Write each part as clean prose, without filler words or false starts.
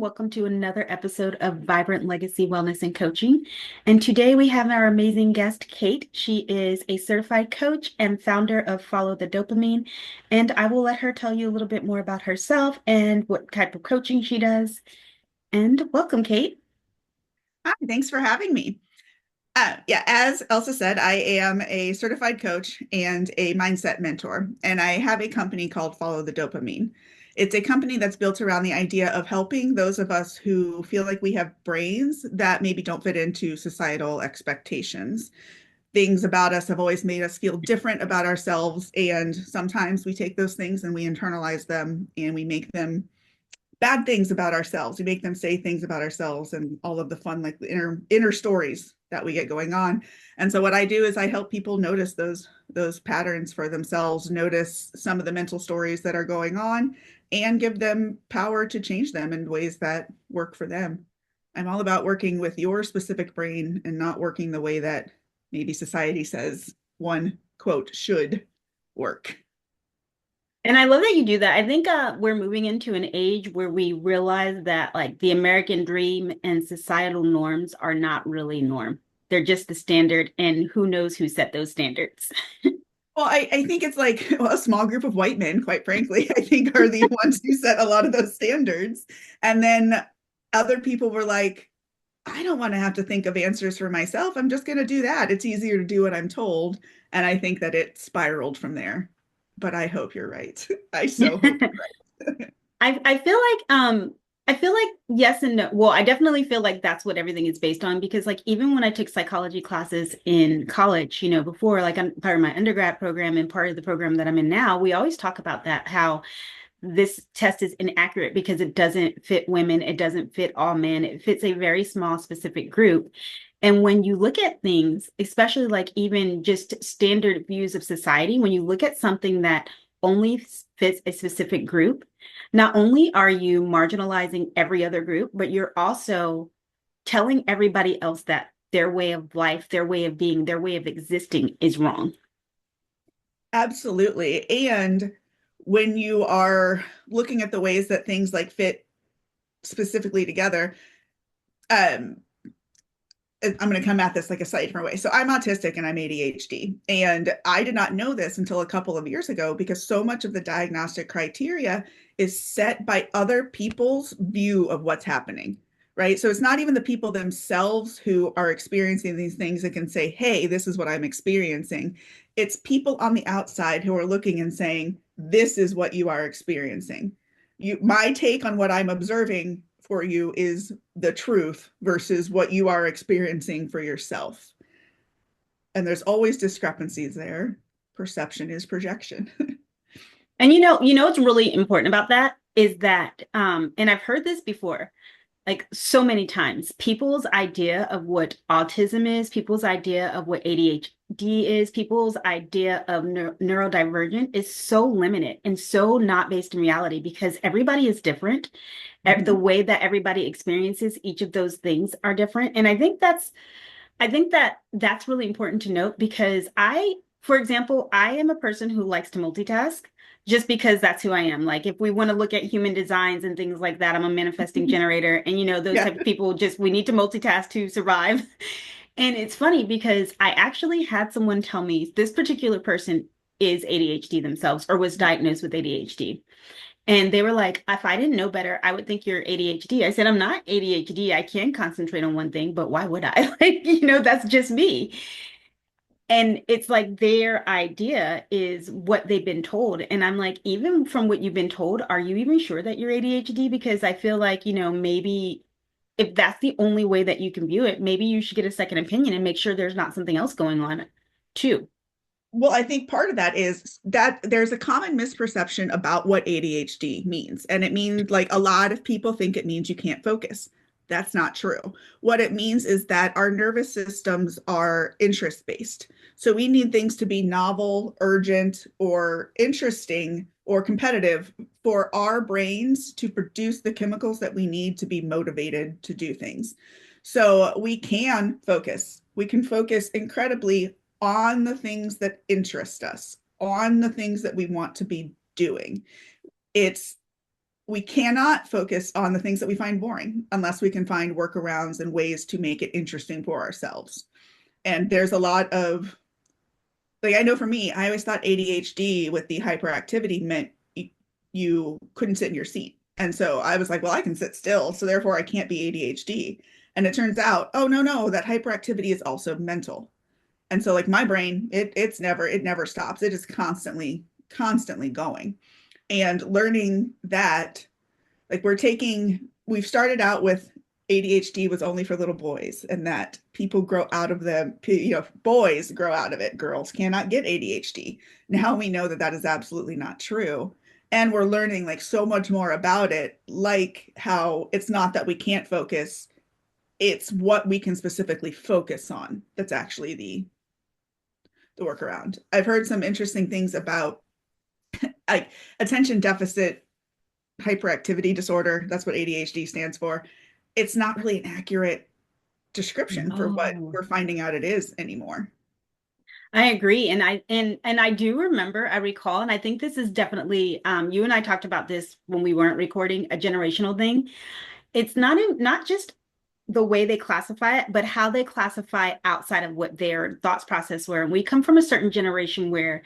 Welcome to another episode of Vibrant Legacy Wellness and Coaching. And today we have our amazing guest, Kate. She is a certified coach and founder of Follow the Dopamine. And I will let her tell you a little bit more about herself and what type of coaching she does. And welcome, Kate. Hi, thanks for having me. Yeah, as Elsa said, I am a certified coach and a mindset mentor, and I have a company called Follow the Dopamine. It's a company that's built around the idea of helping those of us who feel like we have brains that maybe don't fit into societal expectations. Things about us have always made us feel different about ourselves, and sometimes we take those things and we internalize them and we make them bad things about ourselves. We make them say things about ourselves and all of the fun, like the inner stories that we get going on. And so what I do is I help people notice those patterns for themselves, notice some of the mental stories that are going on, and give them power to change them in ways that work for them. I'm all about working with your specific brain and not working the way that maybe society says one quote should work. And I love that you do that. I think we're moving into an age where we realize that like the American dream and societal norms are not really norm. They're just the standard, and who knows who set those standards. Well, I think it's like a small group of white men, quite frankly, I think are the ones who set a lot of those standards. And then other people were like, I don't want to have to think of answers for myself. I'm just going to do that. It's easier to do what I'm told. And I think that it spiraled from there. But I hope you're right. I so hope you're right. I feel like yes and no. Well, I definitely feel like that's what everything is based on because like even when I took psychology classes in college, before like I'm part of my undergrad program and part of the program that I'm in now, we always talk about that how this test is inaccurate because it doesn't fit women, it doesn't fit all men, it fits a very small specific group. And when you look at things, especially like even just standard views of society, when you look at something that only fits a specific group, not only are you marginalizing every other group, but you're also telling everybody else that their way of life, their way of being, their way of existing is wrong. Absolutely. And when you are looking at the ways that things like fit specifically together, um, I'm going to come at this like a slightly different way. So I'm autistic and I'm ADHD. And I did not know this until a couple of years ago because so much of the diagnostic criteria is set by other people's view of what's happening, right? So it's not even the people themselves who are experiencing these things that can say, hey, this is what I'm experiencing. It's people on the outside who are looking and saying, this is what you are experiencing. My take on what I'm observing for you is the truth versus what you are experiencing for yourself. And there's always discrepancies there. Perception is projection. And what's really important about that is that, and I've heard this before, like so many times, people's idea of what autism is, people's idea of what ADHD is, people's idea of neurodivergent is so limited and so not based in reality because everybody is different. The Mhm. way that everybody experiences each of those things are different. And I think that that's really important to note because for example, I am a person who likes to multitask just because that's who I am. Like if we want to look at human designs and things like that, I'm a manifesting generator. And those Yeah. type of people just we need to multitask to survive. And it's funny because I actually had someone tell me this particular person is ADHD themselves or was diagnosed with ADHD. And they were like, if I didn't know better, I would think you're ADHD. I said, I'm not ADHD. I can concentrate on one thing, but why would I? Like, that's just me. And it's like their idea is what they've been told. And I'm like, even from what you've been told, are you even sure that you're ADHD? Because I feel like, maybe if that's the only way that you can view it, maybe you should get a second opinion and make sure there's not something else going on too. Well, I think part of that is that there's a common misperception about what ADHD means. And it means like a lot of people think it means you can't focus. That's not true. What it means is that our nervous systems are interest based. So we need things to be novel, urgent, or interesting or competitive for our brains to produce the chemicals that we need to be motivated to do things. So we can focus. We can focus incredibly on the things that interest us, on the things that we want to be doing. It's we cannot focus on the things that we find boring unless we can find workarounds and ways to make it interesting for ourselves. And there's a lot of, like, I know for me, I always thought ADHD with the hyperactivity meant you couldn't sit in your seat. And so I was like, well, I can sit still, so therefore I can't be ADHD. And it turns out, oh no, no, that hyperactivity is also mental. And so like my brain, it never stops. It is constantly going. And learning that, like, we've started out with ADHD was only for little boys, and that people grow out of them, boys grow out of it. Girls cannot get ADHD. Now we know that that is absolutely not true. And we're learning like so much more about it, like how it's not that we can't focus, it's what we can specifically focus on that's actually the workaround. I've heard some interesting things about like attention deficit hyperactivity disorder. That's what ADHD stands for. It's not really an accurate description for what No. we're finding out it is anymore. I agree. And I do remember, I recall, and I think this is definitely you and I talked about this when we weren't recording, a generational thing. It's not just the way they classify it, but how they classify outside of what their thoughts process were. And we come from a certain generation where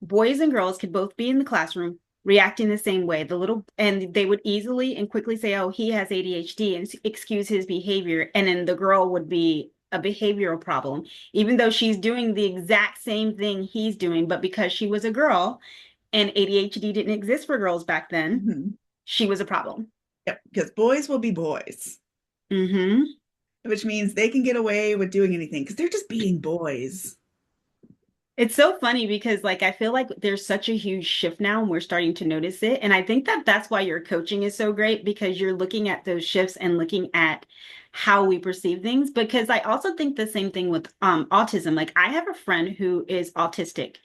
boys and girls could both be in the classroom reacting the same way. And they would easily and quickly say, oh, he has ADHD and excuse his behavior. And then the girl would be a behavioral problem, even though she's doing the exact same thing he's doing. But because she was a girl and ADHD didn't exist for girls back then, Mm-hmm. she was a problem. Yep, because boys will be boys, Mm-hmm. which means they can get away with doing anything because they're just being boys. It's so funny because like I feel like there's such a huge shift now and we're starting to notice it. And I think that that's why your coaching is so great because you're looking at those shifts and looking at how we perceive things because I also think the same thing with autism. Like I have a friend who is autistic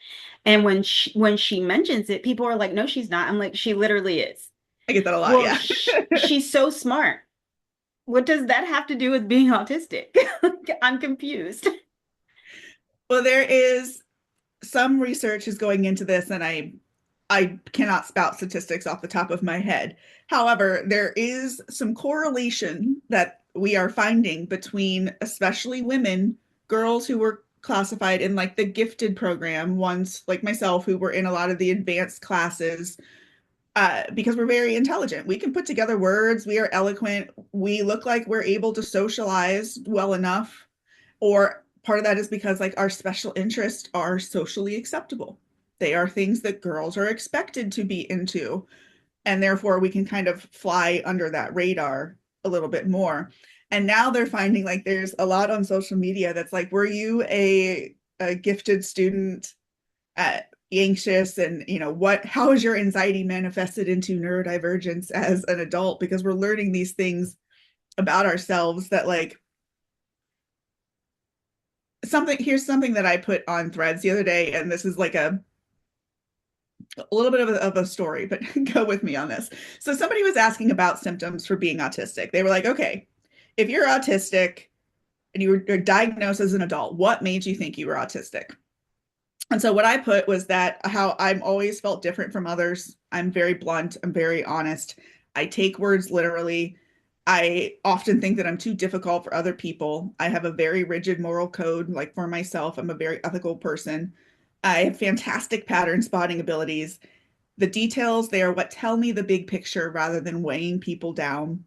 and when she mentions it people are like no she's not. I'm like she literally is. I get that a lot, Well, yeah. she's so smart. What does that have to do with being autistic? I'm confused. Well, there is some research is going into this, and I cannot spout statistics off the top of my head. However, there is some correlation that we are finding between especially women, girls who were classified in like the gifted program, ones like myself who were in a lot of the advanced classes, because we're very intelligent. We can put together words, we are eloquent, we look like we're able to socialize well enough. Or part of that is because like our special interests are socially acceptable. They are things that girls are expected to be into. And therefore we can kind of fly under that radar a little bit more. And now they're finding like there's a lot on social media that's like, were you a gifted student, anxious, and how is your anxiety manifested into neurodivergence as an adult? Because we're learning these things about ourselves that like here's something that I put on Threads the other day, and this is like a little bit of a story, but go with me on this. So somebody was asking about symptoms for being autistic. They were like, okay, if you're autistic and you were diagnosed as an adult, what made you think you were autistic? And so what I put was that how I'm always felt different from others. I'm very blunt. I'm very honest. I take words literally. I often think that I'm too difficult for other people. I have a very rigid moral code, like for myself. I'm a very ethical person. I have fantastic pattern spotting abilities. The details, they are what tell me the big picture rather than weighing people down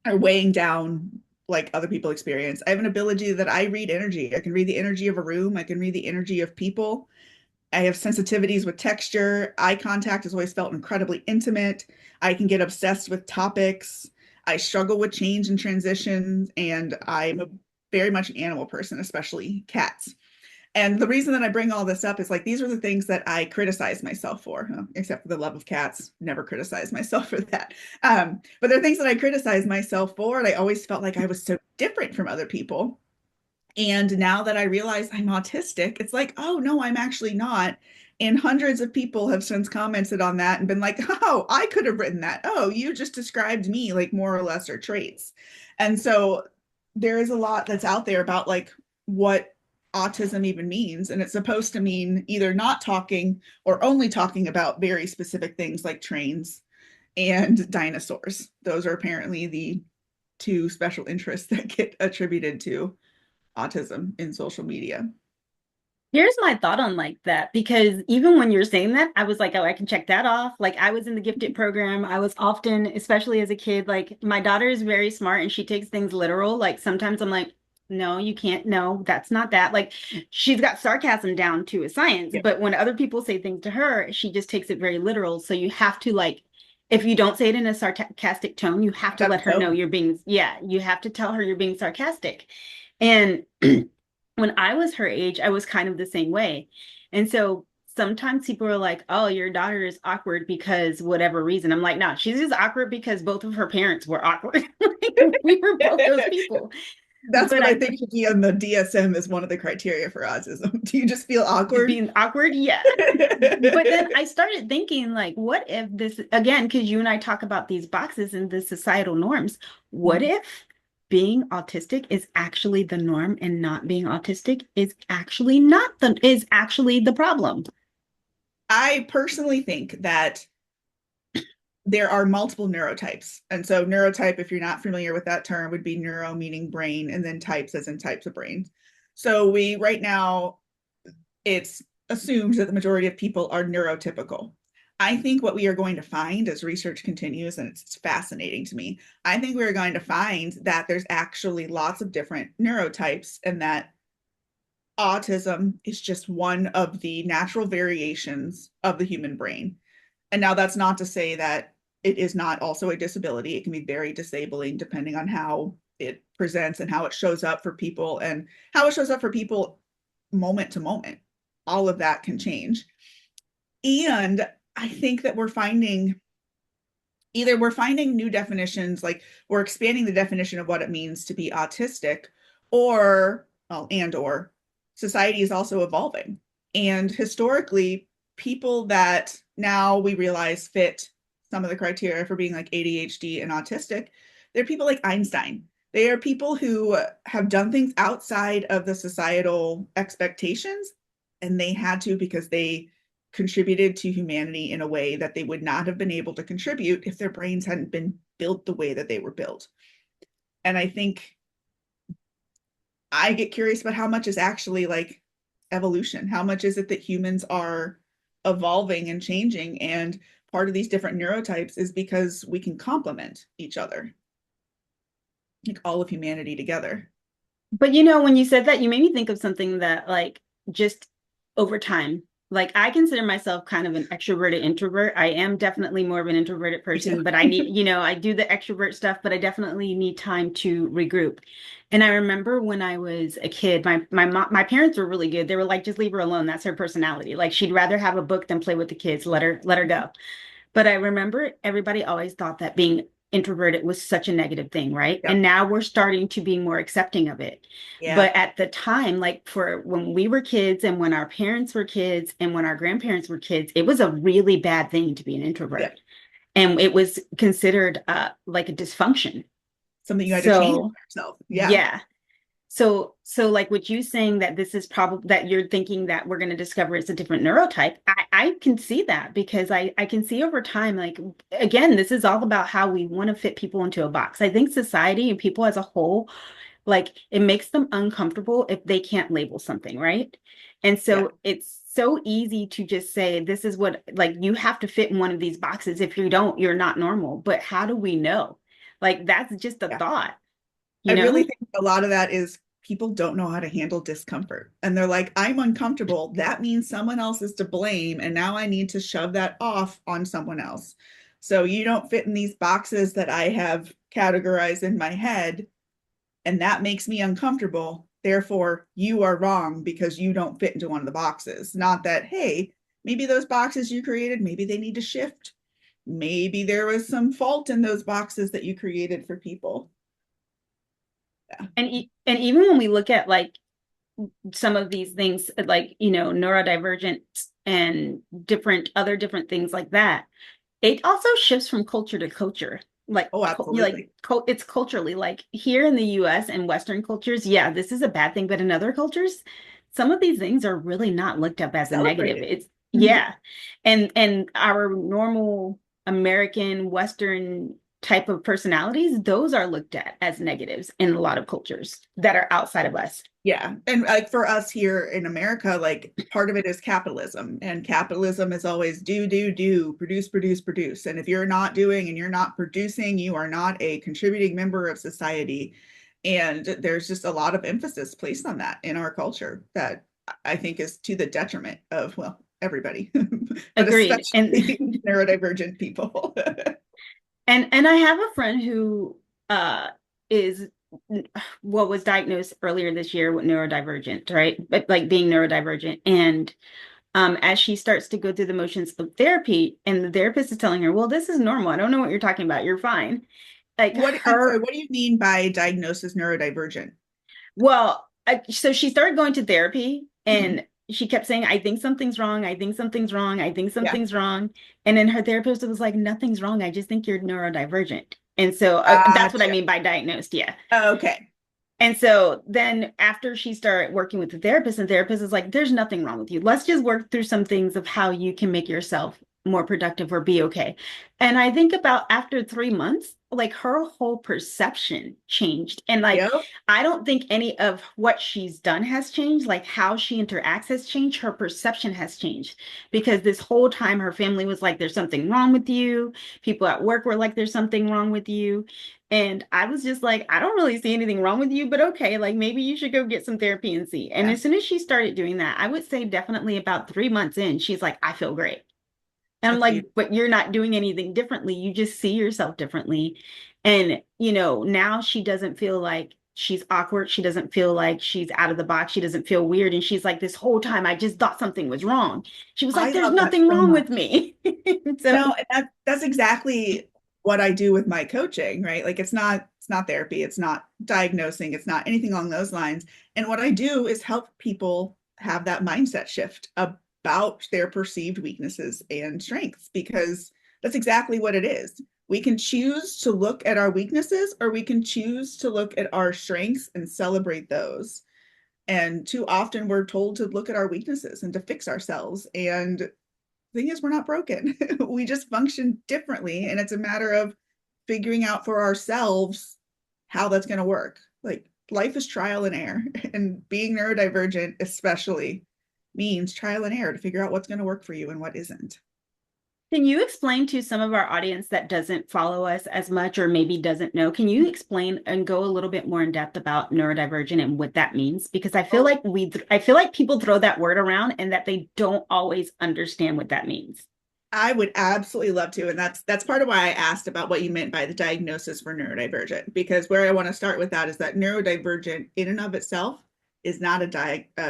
or weighing down like other people experience. I have an ability that I read energy. I can read the energy of a room. I can read the energy of people. I have sensitivities with texture. Eye contact has always felt incredibly intimate. I can get obsessed with topics. I struggle with change and transitions, and I'm very much an animal person, especially cats. And the reason that I bring all this up is like these are the things that I criticize myself for, except for the love of cats. Never criticize myself for that. But there are things that I criticize myself for, and I always felt like I was so different from other people. And now that I realize I'm autistic, it's like, oh no, I'm actually not. And hundreds of people have since commented on that and been like, oh, I could have written that. Oh, you just described me like more or lesser traits. And so there is a lot that's out there about like what autism even means. And it's supposed to mean either not talking or only talking about very specific things like trains and dinosaurs. Those are apparently the two special interests that get attributed to autism in social media. Here's my thought on like that, because even when you're saying that, I was like, oh, I can check that off. Like I was in the gifted program. I was often, especially as a kid, like my daughter is very smart and she takes things literal. Like sometimes I'm like, no, you can't. No, that's not that. Like she's got sarcasm down to a science, Yeah, but when other people say things to her, she just takes it very literal. So you have to like, if you don't say it in a sarcastic tone, you have to that's let her know so. you're being, yeah, you have to tell her you're being sarcastic. And when I was her age, I was kind of the same way. And so sometimes people are like, oh, your daughter is awkward because whatever reason. I'm like, no, she's just awkward because both of her parents were awkward. Like, we were both those people. That's But what I I think should be on the DSM is one of the criteria for autism. Do you just feel awkward? being awkward, yeah. But then I started thinking, like, what if this, again, because you and I talk about these boxes and the societal norms, what if being autistic is actually the norm and not being autistic is actually not the is actually the problem? I personally think that there are multiple neurotypes. And so, neurotype, if you're not familiar with that term, would be neuro meaning brain, and then types as in types of brains. So, we right now, it's assumed that the majority of people are neurotypical. I think what we are going to find as research continues, and it's fascinating to me, I think we're going to find that there's actually lots of different neurotypes, and that autism is just one of the natural variations of the human brain. And now that's not to say that it is not also a disability. It can be very disabling depending on how it presents and how it shows up for people, and how it shows up for people moment to moment. All of that can change. And I think that we're finding new definitions, like we're expanding the definition of what it means to be autistic, or, well, and or society is also evolving. And historically, people that now we realize fit some of the criteria for being like ADHD and autistic, they're people like Einstein. They are people who have done things outside of the societal expectations, and they had to because they contributed to humanity in a way that they would not have been able to contribute if their brains hadn't been built the way that they were built. And I think I get curious about how much is actually like evolution. How much is it that humans are evolving and changing? And part of these different neurotypes is because we can complement each other, like all of humanity together. But you know, when you said that, you made me think of something that, like, just over time, like I consider myself kind of an extroverted introvert. I am definitely more of an introverted Me too. person, but I need, I do the extrovert stuff, but I definitely need time to regroup. And I remember when I was a kid, my parents were really good. They were like, just leave her alone. That's her personality. Like she'd rather have a book than play with the kids. Let her go. But I remember everybody always thought that being introverted was such a negative thing, right? Yep. And now we're starting to be more accepting of it. Yeah. But at the time, like for when we were kids and when our parents were kids and when our grandparents were kids, it was a really bad thing to be an Yeah. introvert. And it was considered like a dysfunction. Something you had to change So, yourself. Yeah. yeah. So like with you saying that this is probably that you're thinking that we're going to discover it's a different neurotype, I can see that because I can see over time, like, again, this is all about how we want to fit people into a box. I think society and people as a whole, like, it makes them uncomfortable if they can't label something, right? And Yeah. so it's so easy to just say, this is what, like, you have to fit in one of these boxes. If you don't, you're not normal. But how do we know? Like, that's just a Yeah. thought, I you really know? think a lot of that is people don't know how to handle discomfort. And they're like, I'm uncomfortable. That means someone else is to blame. And now I need to shove that off on someone else. So you don't fit in these boxes that I have categorized in my head. And that makes me uncomfortable. Therefore, you are wrong because you don't fit into one of the boxes. Not that, hey, maybe those boxes you created, maybe they need to shift. Maybe there was some fault in those boxes that you created for people. Yeah. And even when we look at like some of these things, like, neurodivergent and different things like that, it also shifts from culture to culture. Like, Oh, absolutely. it's culturally, like here in the US and Western cultures, yeah, this is a bad thing, but in other cultures, some of these things are really not looked up as a negative. Celebrated. It's, Mhm. yeah. And our normal American Western type of personalities, those are looked at as negatives in a lot of cultures that are outside of us. Yeah. And like for us here in America, like part of it is capitalism. And capitalism is always do, produce, produce, produce. And if you're not doing and you're not producing, you are not a contributing member of society. And there's just a lot of emphasis placed on that in our culture that I think is to the detriment of, well, everybody, but Agreed. especially neurodivergent people. And I have a friend who is what was diagnosed earlier this year with neurodivergent, right? But like being neurodivergent. And as she starts to go through the motions of therapy, and the therapist is telling her, well, this is normal. I don't know what you're talking about. You're fine. Like I'm sorry, her, what do you mean by diagnosis neurodivergent? well, so she started going to therapy Mhm. and she kept saying, I think something's wrong. I think something's wrong. I think Yeah. something's wrong. And then her therapist was like, nothing's wrong. I just think you're neurodivergent. And so that's what I Gotcha. mean by diagnosed. Yeah. Okay. And so then after she started working with the therapist is like, there's nothing wrong with you. Let's just work through some things of how you can make yourself more productive or be okay. And I think about after 3 months, like her whole perception changed. And like, Yep. I don't think any of what she's done has changed. Like how she interacts has changed. Her perception has changed because this whole time her family was like, there's something wrong with you. People at work were like, there's something wrong with you. And I was just like, I don't really see anything wrong with you, but okay, like maybe you should go get some therapy and see. And Yeah. as soon as she started doing that, I would say definitely about 3 months in, she's like, I feel great. And I'm That's like, beautiful. but you're not doing anything differently. You just see yourself differently. And, now she doesn't feel like she's awkward. She doesn't feel like she's out of the box. She doesn't feel weird. And she's like, this whole time, I just thought something was wrong. She was like, I there's love that nothing so wrong much. with me. No, So and that's exactly what I do with my coaching, right? Like it's not therapy, it's not diagnosing, it's not anything along those lines. And what I do is help people have that mindset shift about their perceived weaknesses and strengths because that's exactly what it is. We can choose to look at our weaknesses or we can choose to look at our strengths and celebrate those. And too often we're told to look at our weaknesses and to fix ourselves. And the thing is, we're not broken. We just function differently. And it's a matter of figuring out for ourselves how that's going to work. Like life is trial and error. And being neurodivergent, especially, means trial and error to figure out what's going to work for you and what isn't. can you explain to some of our audience that doesn't follow us as much or maybe doesn't know, can you explain and go a little bit more in depth about neurodivergent and what that means? Because Oh, I feel like people throw that word around and that they don't always understand what that means. I would absolutely love to. And that's part of why I asked about what you meant by the diagnosis for neurodivergent, because where I want to start with that is that neurodivergent in and of itself is not a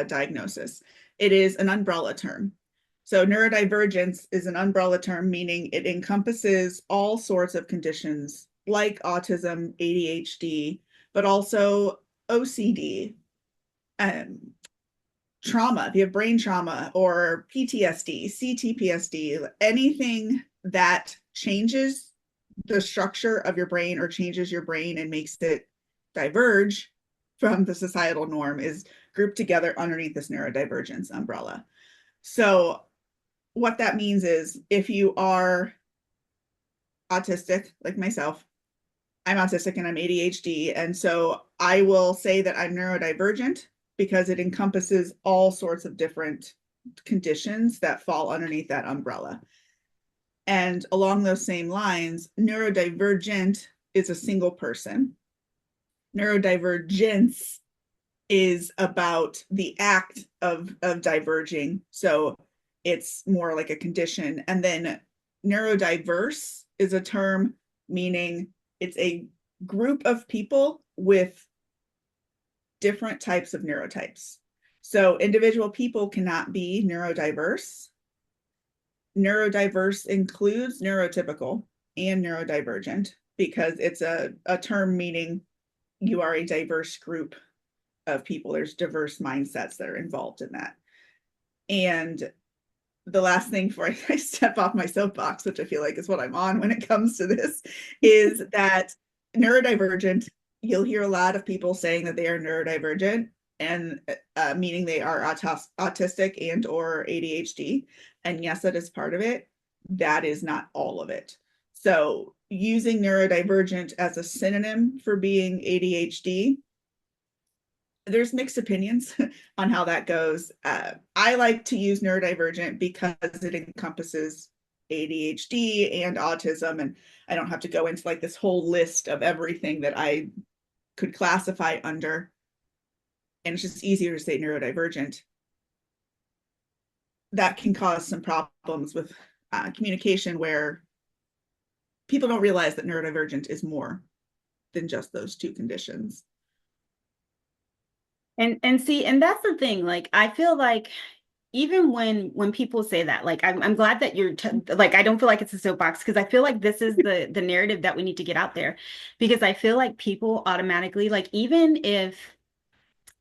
diagnosis. It is an umbrella term. So neurodivergence is an umbrella term, meaning it encompasses all sorts of conditions like autism, ADHD, but also OCD, um, trauma, if you have brain trauma or PTSD, CTPSD, anything that changes the structure of your brain or changes your brain and makes it diverge from the societal norm is grouped together underneath this neurodivergence umbrella. So, what that means is if you are autistic, like myself, I'm autistic and I'm ADHD. And so I will say that I'm neurodivergent because it encompasses all sorts of different conditions that fall underneath that umbrella. And along those same lines, neurodivergent is a single person. Neurodivergence is about the act of diverging. So it's more like a condition. And then neurodiverse is a term meaning it's a group of people with different types of neurotypes. So individual people cannot be neurodiverse. Neurodiverse includes neurotypical and neurodivergent because it's a term meaning you are a diverse group of people. There's diverse mindsets that are involved in that. And the last thing before I step off my soapbox, which I feel like is what I'm on when it comes to this, is that neurodivergent, you'll hear a lot of people saying that they are neurodivergent and meaning they are autistic and or ADHD. And yes, that is part of it. That is not all of it. So using neurodivergent as a synonym for being ADHD, there's mixed opinions on how that goes. I like to use neurodivergent because it encompasses ADHD and autism, and I don't have to go into like this whole list of everything that I could classify under. And it's just easier to say neurodivergent. That can cause some problems with communication where people don't realize that neurodivergent is more than just those two conditions. And see, and that's the thing. Like, I feel like even when people say that, like, I'm glad that you're like, I don't feel like it's a soapbox because I feel like this is the narrative that we need to get out there, because I feel like people automatically, like, even if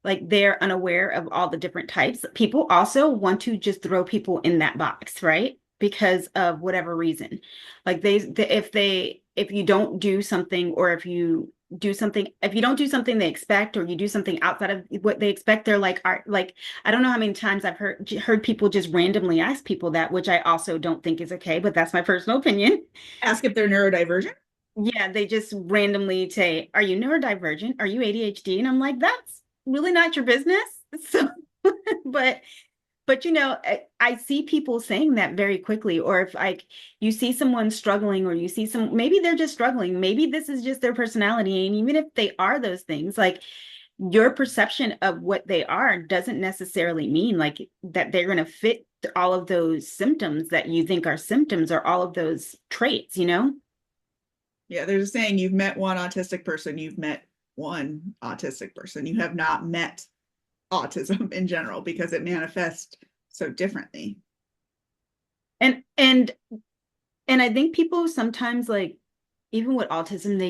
like they're unaware of all the different types, people also want to just throw people in that box, right? Because of whatever reason. Like if you don't do something, or if you don't do something they expect, or you do something outside of what they expect, they're like, are like, I don't know how many times I've heard people just randomly ask people that, which I also don't think is okay, but that's my personal opinion. Ask if they're neurodivergent. Yeah, they just randomly say, "Are you neurodivergent? Are you ADHD?" And I'm like, "That's really not your business." So, but I see people saying that very quickly. Or if like you see someone struggling, or you see maybe they're just struggling, maybe this is just their personality, and even if they are those things, like your perception of what they are doesn't necessarily mean like that they're going to fit all of those symptoms that you think are symptoms, or all of those traits, you know? Yeah, they're just saying you've met one autistic person, you've met one autistic person. You have not met autism in general because it manifests so differently. And and And I think people sometimes, like, even with autism,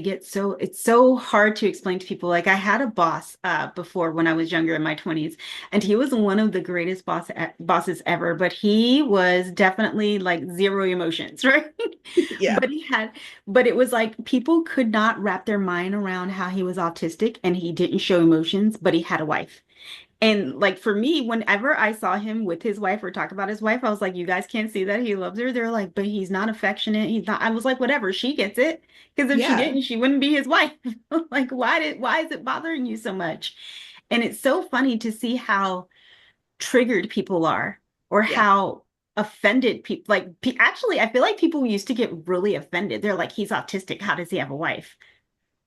it's so hard to explain to people. Like, I had a boss before when I was younger in my 20s, and he was one of the greatest bosses ever, but he was definitely like zero emotions, right? Yeah. But but it was like people could not wrap their mind around how he was autistic and he didn't show emotions, but he had a wife. And like for me, whenever I saw him with his wife or talk about his wife, I was like, you guys can't see that he loves her. They're like, but he's not affectionate. He's not. I was like, whatever, she gets it. Because if she Yeah. didn't, she wouldn't be his wife. Like, why is it bothering you so much? And it's so funny to see how triggered people are, or Yeah. how offended people like actually, I feel like people used to get really offended. They're like, he's autistic. How does he have a wife?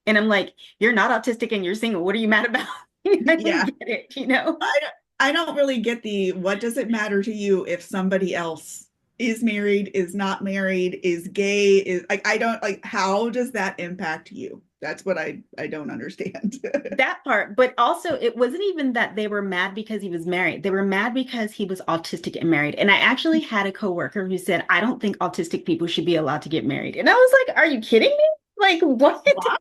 And I'm like, you're not autistic and you're single. What are you mad about? I don't Yeah. get it, you know? I I don't really get the what does it matter to you if somebody else is married, is not married, is gay, is like I don't like how does that impact you? That's what I don't understand. That part, but also it wasn't even that they were mad because he was married. They were mad because he was autistic and married. And I actually had a coworker who said, I don't think autistic people should be allowed to get married. And I was like, are you kidding me? Like, what? Why?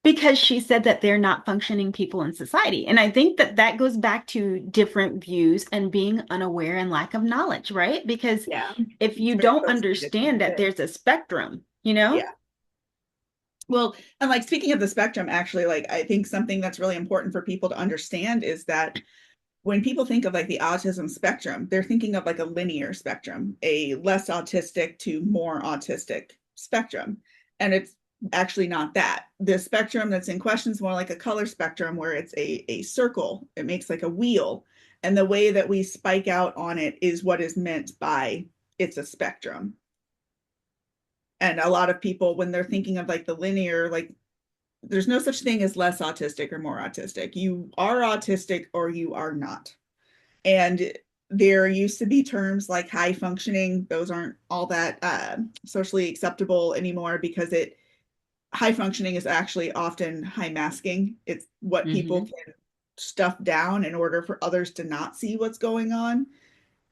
Because she said that they're not functioning people in society. And I think that that goes back to different views and being unaware and lack of knowledge, right? Because Yeah. if It's you very don't closely understand that connected. there's a spectrum, you know? Yeah. Well, and like speaking of the spectrum, actually, like I think something that's really important for people to understand is that when people think of like the autism spectrum, they're thinking of like a linear spectrum, a less autistic to more autistic spectrum. And it's actually not that. The spectrum that's in question is more like a color spectrum where it's a circle. It makes like a wheel. And the way that we spike out on it is what is meant by it's a spectrum. And a lot of people, when they're thinking of like the linear, like there's no such thing as less autistic or more autistic. You are autistic or you are not. And there used to be terms like high functioning. Those aren't all that socially acceptable anymore because it high functioning is actually often high masking. It's what people Hmm. can stuff down in order for others to not see what's going on.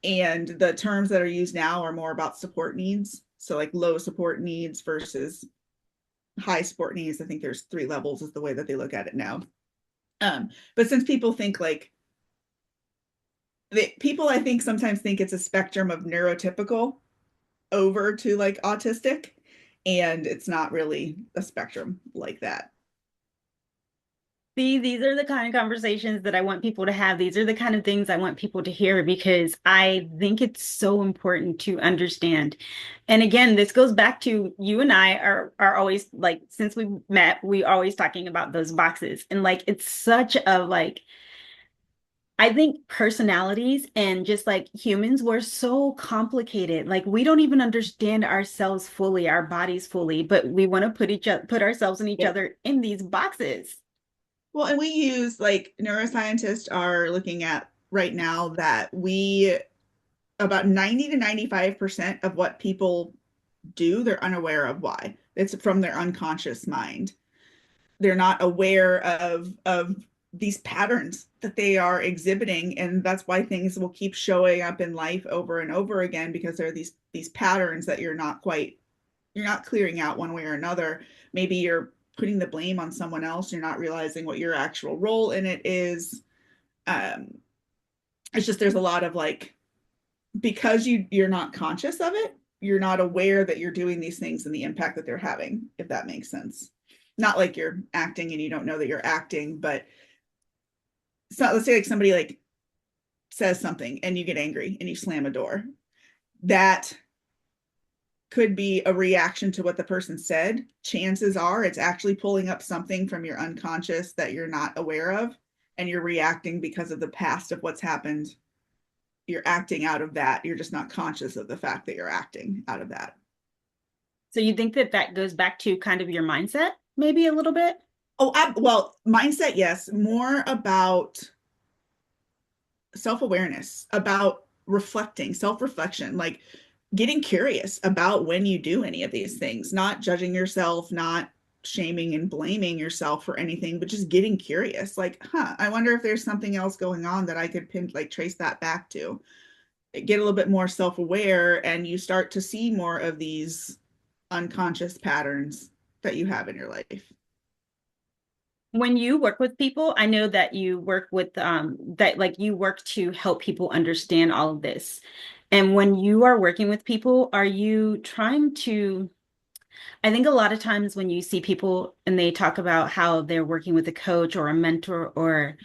And the terms that are used now are more about support needs. So like low support needs versus high support needs. I think there's three levels is the way that they look at it now. But since people think like people I think sometimes think it's a spectrum of neurotypical over to like autistic, and it's not really a spectrum like that. See, these are the kind of conversations that I want people to have. These are the kind of things I want people to hear because I think it's so important to understand. And again, this goes back to you and I are always like since we met, we always talking about those boxes. And like it's such a like I think personalities and just like humans, we're so complicated. Like we don't even understand ourselves fully, our bodies fully, but we want to put ourselves and each Yep. other in these boxes. Well, and we use like neuroscientists are looking at right now that we about 90 to 95% of what people do, they're unaware of why. It's from their unconscious mind. They're not aware of these patterns that they are exhibiting, and that's why things will keep showing up in life over and over again because there are these patterns that you're not clearing out one way or another. Maybe you're putting the blame on someone else, you're not realizing what your actual role in it is. um it's just there's a lot of like, because you're not conscious of it, you're not aware that you're doing these things and the impact that they're having, if that makes sense. Not like you're acting and you don't know that you're acting, but it's not, let's say like somebody like says something and you get angry and you slam a door. That could be a reaction to what the person said. Chances are it's actually pulling up something from your unconscious that you're not aware of, and you're reacting because of the past of what's happened. You're acting out of that. You're just not conscious of the fact that you're acting out of that. So you think that that goes back to kind of your mindset, maybe a little bit? Oh, well, mindset, yes. More about self-awareness, about reflecting, self-reflection, like getting curious about when you do any of these things, not judging yourself, not shaming and blaming yourself for anything, but just getting curious. Like, I wonder if there's something else going on that I could like trace that back to. Get a little bit more self-aware, and you start to see more of these unconscious patterns that you have in your life. When you work with people, I know that you work with that like you work to help people understand all of this. And when you are working with people, are you trying to I think a lot of times when you see people and they talk about how they're working with a coach or a mentor or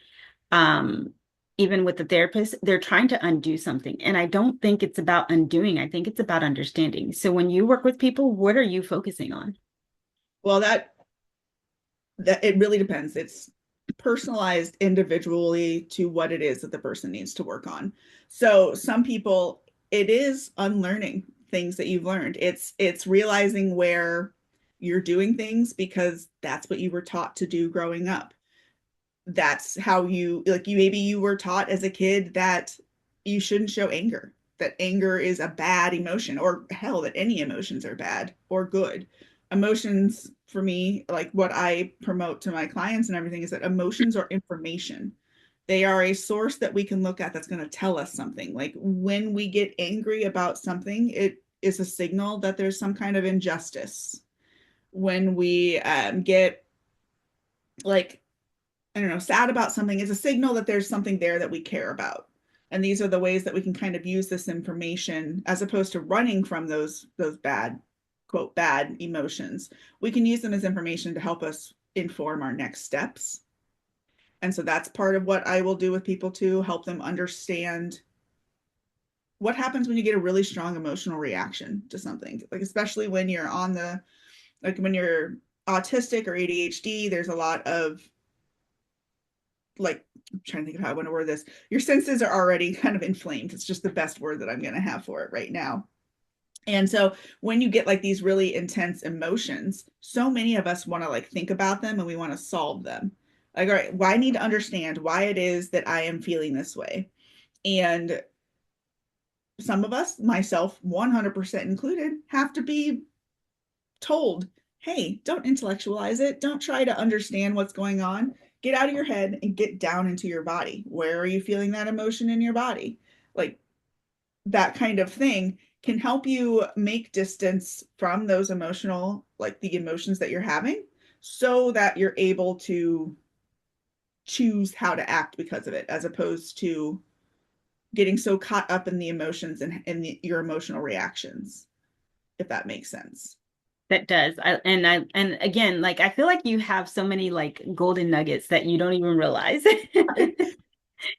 um even with the therapist, they're trying to undo something. And I don't think it's about undoing. I think it's about understanding. So when you work with people, what are you focusing on? Well, that it really depends. It's personalized individually to what it is that the person needs to work on. So some people, it is unlearning things that you've learned. It's realizing where you're doing things because that's what you were taught to do growing up. That's how you, like, you maybe you were taught as a kid that you shouldn't show anger, that anger is a bad emotion, or hell, that any emotions are bad or good. Emotions, for me, like what I promote to my clients and everything, is that emotions are information. They are a source that we can look at that's going to tell us something. Like when we get angry about something, it is a signal that there's some kind of injustice. When we get like, I don't know, sad about something, is a signal that there's something there that we care about. And these are the ways that we can kind of use this information, as opposed to running from those bad, quote, bad emotions. We can use them as information to help us inform our next steps. And so that's part of what I will do with people, to help them understand what happens when you get a really strong emotional reaction to something. Like especially when you're on the, like when you're autistic or ADHD, there's a lot of, like, I'm trying to think of how I want to word this. Your senses are already kind of inflamed. It's just the best word that I'm going to have for it right now. And so when you get like these really intense emotions, so many of us want to like think about them and we want to solve them. Like, all right, well, I need to understand why it is that I am feeling this way. And some of us, myself 100% included, have to be told, hey, don't intellectualize it. Don't try to understand what's going on. Get out of your head and get down into your body. Where are you feeling that emotion in your body? Like that kind of thing can help you make distance from those emotional, like the emotions that you're having, so that you're able to choose how to act because of it, as opposed to getting so caught up in the emotions and your emotional reactions, if that makes sense. That does. And again, like I feel like you have so many like golden nuggets that you don't even realize.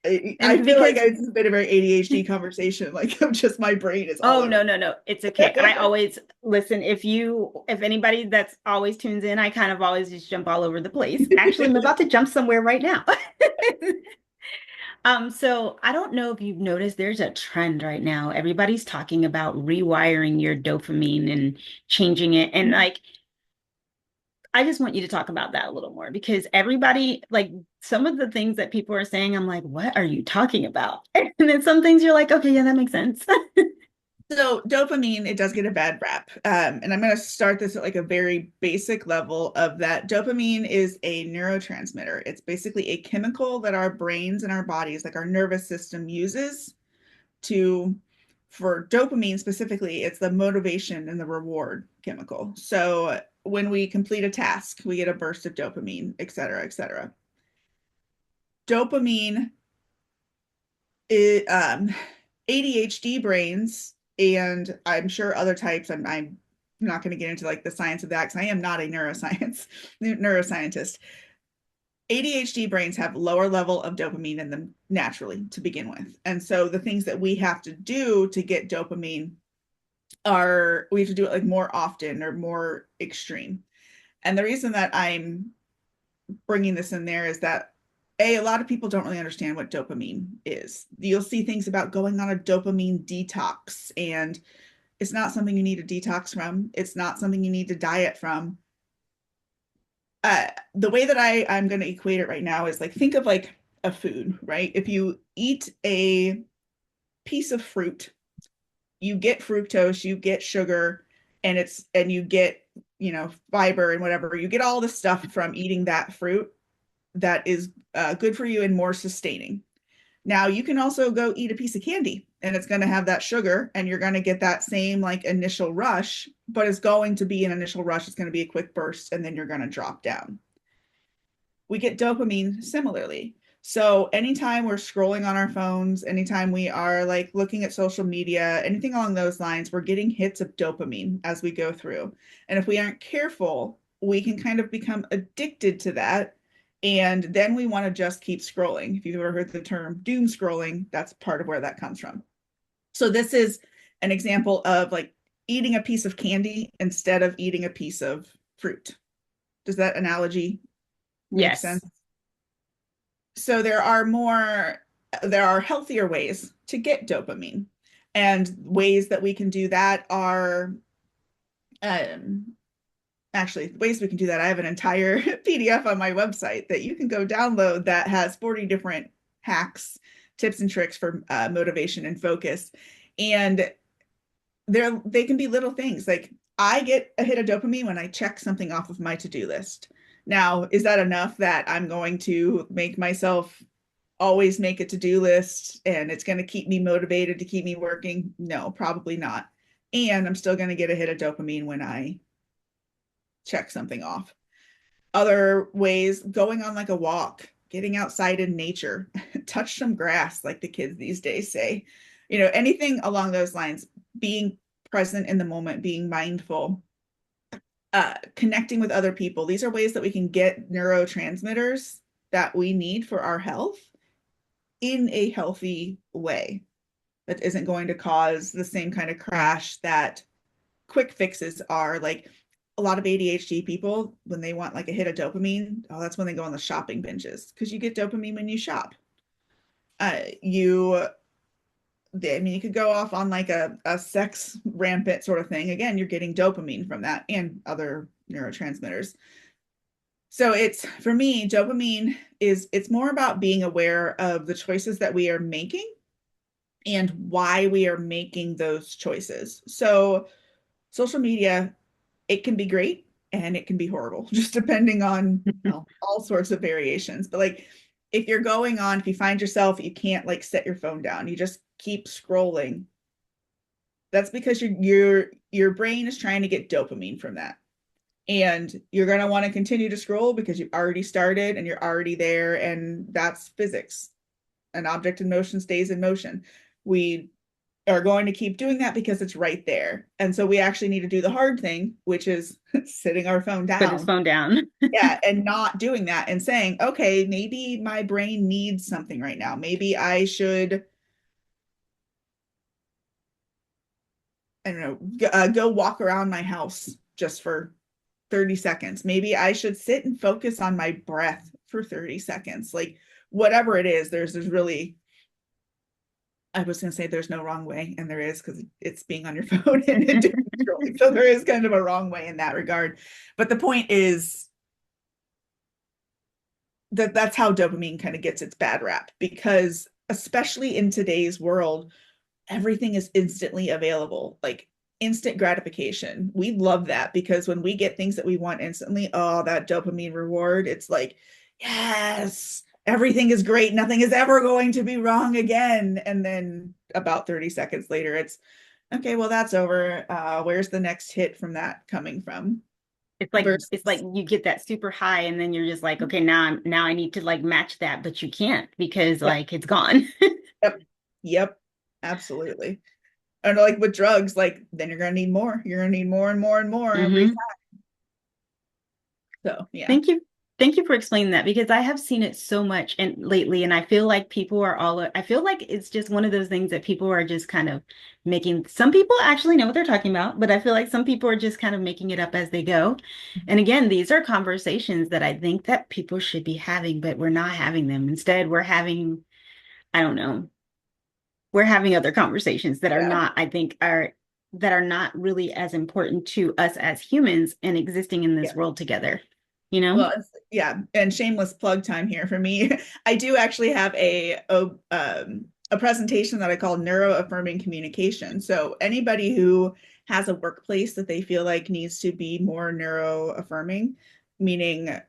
I And feel like because it's a bit of an ADHD conversation. Like I'm just my brain is all oh over. no, it's okay. I always listen if anybody that's always tunes in, I kind of always just jump all over the place. Actually, I'm about to jump somewhere right now. So I don't know if you've noticed there's a trend right now. Everybody's talking about rewiring your dopamine and changing it. And like I just want you to talk about that a little more because everybody, like some of the things that people are saying, I'm like, what are you talking about? And then some things you're like, okay, yeah, that makes sense. So dopamine, it does get a bad rap. And I'm going to start this at like a very basic level of that. Dopamine is a neurotransmitter. It's basically a chemical that our brains and our bodies, like our nervous system uses to, for dopamine specifically, it's the motivation and the reward chemical. So when we complete a task, we get a burst of dopamine, et cetera, et cetera. Dopamine it, ADHD brains, and I'm sure other types, I'm not going to get into like the science of that because I am not a neuroscientist. ADHD brains have lower level of dopamine in them naturally to begin with. And so the things that we have to do to get dopamine are we have to do it like more often or more extreme. And the reason that I'm bringing this in there is that a lot of people don't really understand what dopamine is. You'll see things about going on a dopamine detox, and it's not something you need to detox from. It's not something you need to diet from. The way that I'm going to equate it right now is like think of like a food, right? If you eat a piece of fruit, you get fructose, you get sugar, and you get fiber and whatever. You get all the stuff from eating that fruit that is good for you and more sustaining. Now you can also go eat a piece of candy and it's going to have that sugar and you're going to get that same like initial rush, but it's going to be an initial rush. It's going to be a quick burst and then you're going to drop down. We get dopamine similarly. So anytime we're scrolling on our phones, anytime we are like looking at social media, anything along those lines, we're getting hits of dopamine as we go through. And if we aren't careful, we can kind of become addicted to that. And then we want to just keep scrolling. If you've ever heard the term doom scrolling, that's part of where that comes from. So this is an example of like eating a piece of candy instead of eating a piece of fruit. Does that analogy make sense? Yes. So there are healthier ways to get dopamine. And ways that we can do that are um, actually ways we can do that. I have an entire PDF on my website that you can go download that has 40 different hacks, tips, and tricks for motivation and focus. And they can be little things like I get a hit of dopamine when I check something off of my to-do list. Now, is that enough that I'm going to make myself always make a to-do list and it's going to keep me motivated to keep me working? No, probably not. And I'm still going to get a hit of dopamine when I check something off. Other ways, going on like a walk, getting outside in nature, touch some grass, like the kids these days say, anything along those lines, being present in the moment, being mindful, connecting with other people. These are ways that we can get neurotransmitters that we need for our health in a healthy way that isn't going to cause the same kind of crash that quick fixes are. Like a lot of ADHD people, when they want like a hit of dopamine, oh, that's when they go on the shopping binges because you get dopamine when you shop. You I mean, you could go off on like a sex rampant sort of thing. Again, you're getting dopamine from that and other neurotransmitters. So it's for me, dopamine it's more about being aware of the choices that we are making and why we are making those choices. So social media, it can be great and it can be horrible, just depending on all sorts of variations. But like if you're going on, if you find yourself, you can't like set your phone down, you just keep scrolling. That's because your brain is trying to get dopamine from that. And you're going to want to continue to scroll because you've already started and you're already there. And that's physics. An object in motion stays in motion. We are going to keep doing that because it's right there. And so we actually need to do the hard thing, which is sitting our phone Put his down. phone down. Yeah, and not doing that and saying, okay, maybe my brain needs something right now. Maybe I should, I don't know, go walk around my house just for 30 seconds. Maybe I should sit and focus on my breath for 30 seconds. Like whatever it is, there's really, I was going to say there's no wrong way, and there is because it's being on your phone and doing so there is kind of a wrong way in that regard. But the point is that that's how dopamine kind of gets its bad rap because especially in today's world, everything is instantly available, like instant gratification. We love that because when we get things that we want instantly, oh, that dopamine reward, it's like, yes, everything is great. Nothing is ever going to be wrong again. And then about 30 seconds later, it's okay, well, that's over. Where's the next hit from that coming from? It's like Versus, you get that super high and then you're just like, okay, now I need to like match that, but you can't because yep, like it's gone. yep, yep, absolutely. And like with drugs, like then you're gonna need more. You're gonna need more and more and more every Hmm. time. So yeah, Thank you. Thank you for explaining that because I have seen it so much and lately, and I feel like I feel like it's just one of those things that people are just kind of making. Some people actually know what they're talking about, but I feel like some people are just kind of making it up as they go. And again, these are conversations that I think that people should be having, but we're not having them. Instead, we're having, I don't know, we're having other conversations that are yeah, not, I think, are that are not really as important to us as humans and existing in this yeah. world together, you know? Well, yeah, and shameless plug time here for me. I do actually have a presentation that I call neuro-affirming communication. So anybody who has a workplace that they feel like needs to be more neuro-affirming, meaning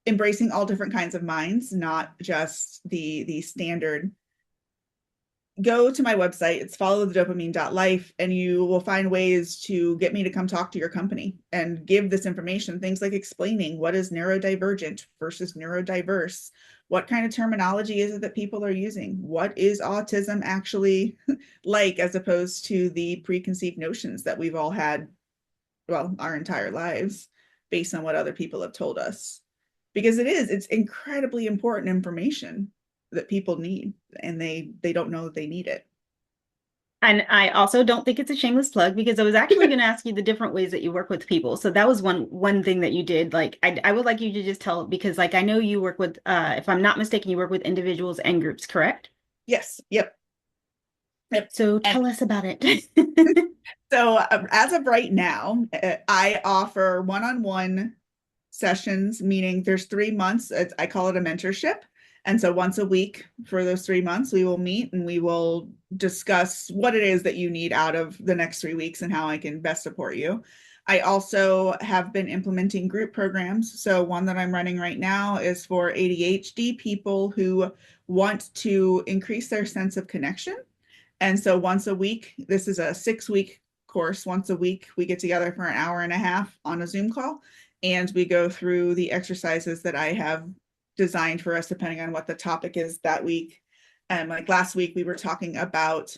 embracing all different kinds of minds, not just the standard, go to my website. It's followthedopamine.life, and you will find ways to get me to come talk to your company and give this information. Things like explaining what is neurodivergent versus neurodiverse. What kind of terminology is it that people are using? What is autism actually like, as opposed to the preconceived notions that we've all had, well, our entire lives, based on what other people have told us? Because it's incredibly important information that people need, and they don't know that they need it. And I also don't think it's a shameless plug because I was actually going to ask you the different ways that you work with people. So that was one thing that you did. Like I would like you to just tell because like I know you work with if I'm not mistaken, you work with individuals and groups, correct? Yes, yep, yep. So And tell us about it. so as of right now, I offer one-on-one sessions, meaning there's 3 months. I call it a mentorship. And so once a week for those 3 months, we will meet and we will discuss what it is that you need out of the next 3 weeks and how I can best support you. I also have been implementing group programs. So one that I'm running right now is for ADHD people who want to increase their sense of connection. And so once a week, this is a 6 week course. Once a week, we get together for an hour and a half on a Zoom call, and we go through the exercises that I have designed for us, depending on what the topic is that week. And like last week, we were talking about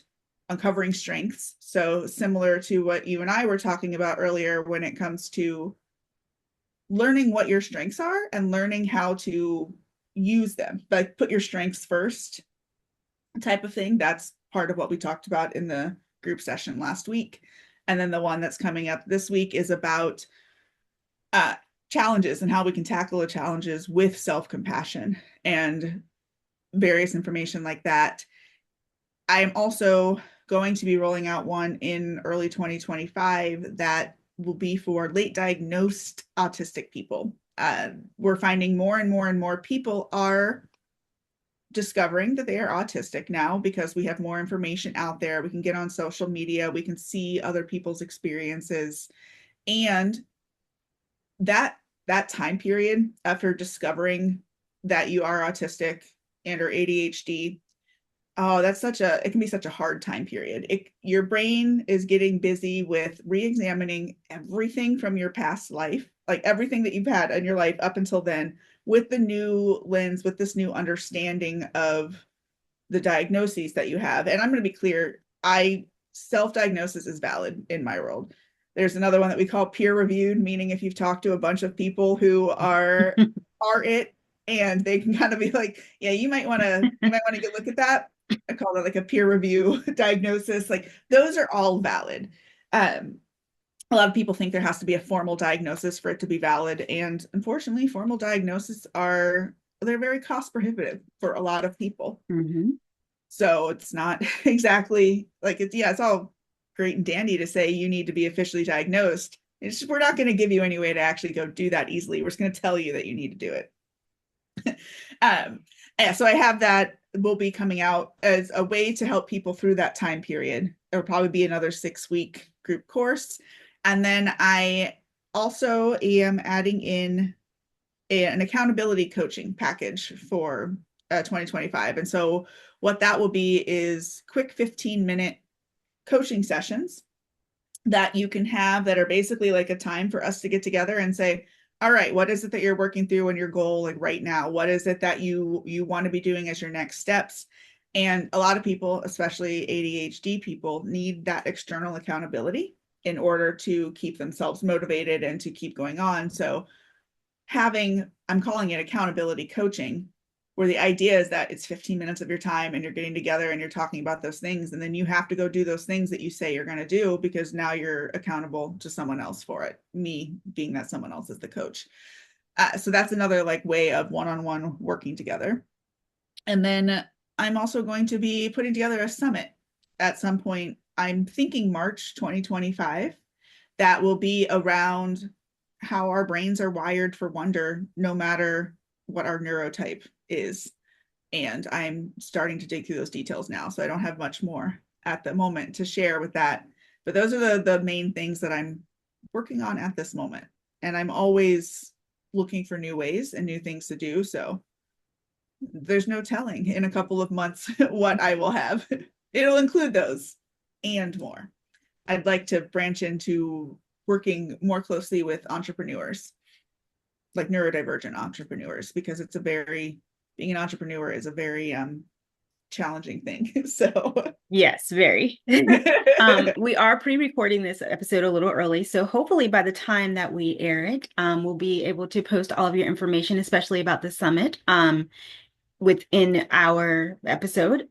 uncovering strengths. So similar to what you and I were talking about earlier when it comes to learning what your strengths are and learning how to use them, like put your strengths first type of thing. That's part of what we talked about in the group session last week. And then the one that's coming up this week is about uh, challenges and how we can tackle the challenges with self-compassion and various information like that. I am also going to be rolling out one in early 2025 that will be for late diagnosed autistic people. We're finding more and more and more people are discovering that they are autistic now because we have more information out there. We can get on social media, we can see other people's experiences, and that time period after discovering that you are autistic and or ADHD, oh, that's such a it can be such a hard time period. Your brain is getting busy with re-examining everything from your past life, like everything that you've had in your life up until then, with the new lens, with this new understanding of the diagnoses that you have. And I'm going to be clear, I self-diagnosis is valid in my world. There's another one that we call peer reviewed, meaning if you've talked to a bunch of people who are it, and they can kind of be like, yeah, you might want to go look at that. I call that like a peer review diagnosis. Like those are all valid. A lot of people think there has to be a formal diagnosis for it to be valid, and unfortunately, formal diagnoses they're very cost prohibitive for a lot of people. Mhm. So it's not exactly like it's all great and dandy to say you need to be officially diagnosed. It's just, we're not going to give you any way to actually go do that easily. We're just going to tell you that you need to do it. Yeah, so I have that will be coming out as a way to help people through that time period. It'll probably be another 6-week group course. And then I also am adding in an accountability coaching package for 2025. And so what that will be is quick 15-minute coaching sessions that you can have that are basically like a time for us to get together and say, all right, what is it that you're working through on your goal like right now? What is it that you want to be doing as your next steps? And a lot of people, especially ADHD people, need that external accountability in order to keep themselves motivated and to keep going on. So I'm calling it accountability coaching, where the idea is that it's 15 minutes of your time and you're getting together and you're talking about those things. And then you have to go do those things that you say you're going to do because now you're accountable to someone else for it. Me being that someone else is the coach. So that's another like way of one-on-one working together. And then I'm also going to be putting together a summit at some point. I'm thinking March 2025. That will be around how our brains are wired for wonder, no matter what our neurotype is. And I'm starting to dig through those details now. So I don't have much more at the moment to share with that. But those are the main things that I'm working on at this moment. And I'm always looking for new ways and new things to do. So there's no telling in a couple of months what I will have. It'll include those and more. I'd like to branch into working more closely with entrepreneurs, like neurodivergent entrepreneurs, because being an entrepreneur is a very challenging thing. So Yes, very. We are pre-recording this episode a little early, so hopefully by the time that we air it, we'll be able to post all of your information, especially about the summit, within our episode.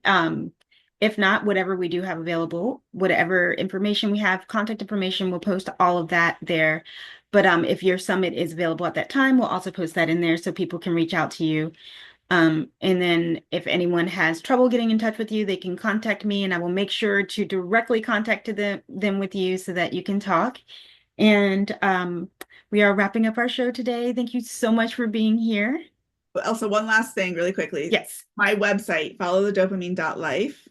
If not, whatever we do have available, whatever information we have, contact information, we'll post all of that there. But if your summit is available at that time, we'll also post that in there so people can reach out to you. And then if anyone has trouble getting in touch with you, they can contact me and I will make sure to directly contact them with you so that you can talk. And we are wrapping up our show today. Thank you so much for being here. But also one last thing really quickly. Yes. My website, followthedopamine.life,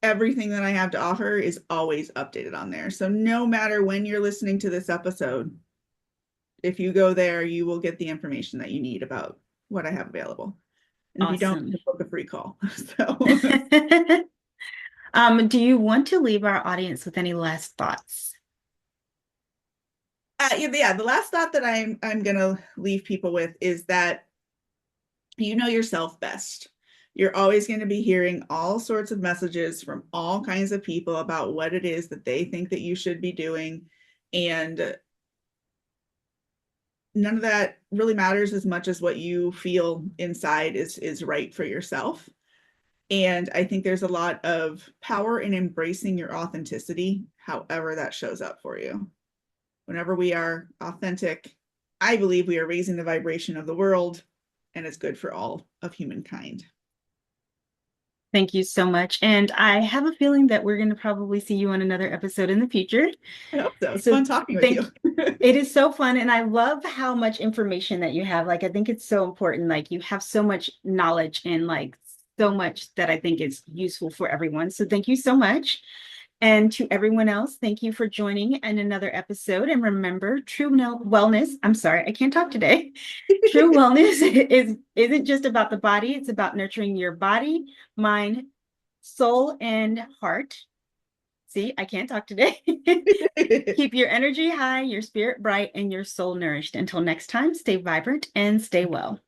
everything that I have to offer is always updated on there. So no matter when you're listening to this episode, if you go there, you will get the information that you need about what I have available. And if you don't, Awesome. book a free call. So do you want to leave our audience with any last thoughts? yeah, the last thought that I'm gonna leave people with is that you know yourself best. You're always going to be hearing all sorts of messages from all kinds of people about what it is that they think that you should be doing. And none of that really matters as much as what you feel inside is right for yourself. And I think there's a lot of power in embracing your authenticity, however that shows up for you. Whenever we are authentic, I believe we are raising the vibration of the world, and it's good for all of humankind. Thank you so much. And I have a feeling that we're going to probably see you on another episode in the future. I hope so. It's So fun talking with you. it is so fun. And I love how much information that you have. Like, I think it's so important. Like, you have so much knowledge and like so much that I think is useful for everyone. So thank you so much. And to everyone else, thank you for joining in another episode. And remember, true wellness, I'm sorry, I can't talk today. True wellness isn't just about the body, it's about nurturing your body, mind, soul, and heart. See, I can't talk today. Keep your energy high, your spirit bright, and your soul nourished. Until next time, stay vibrant and stay well.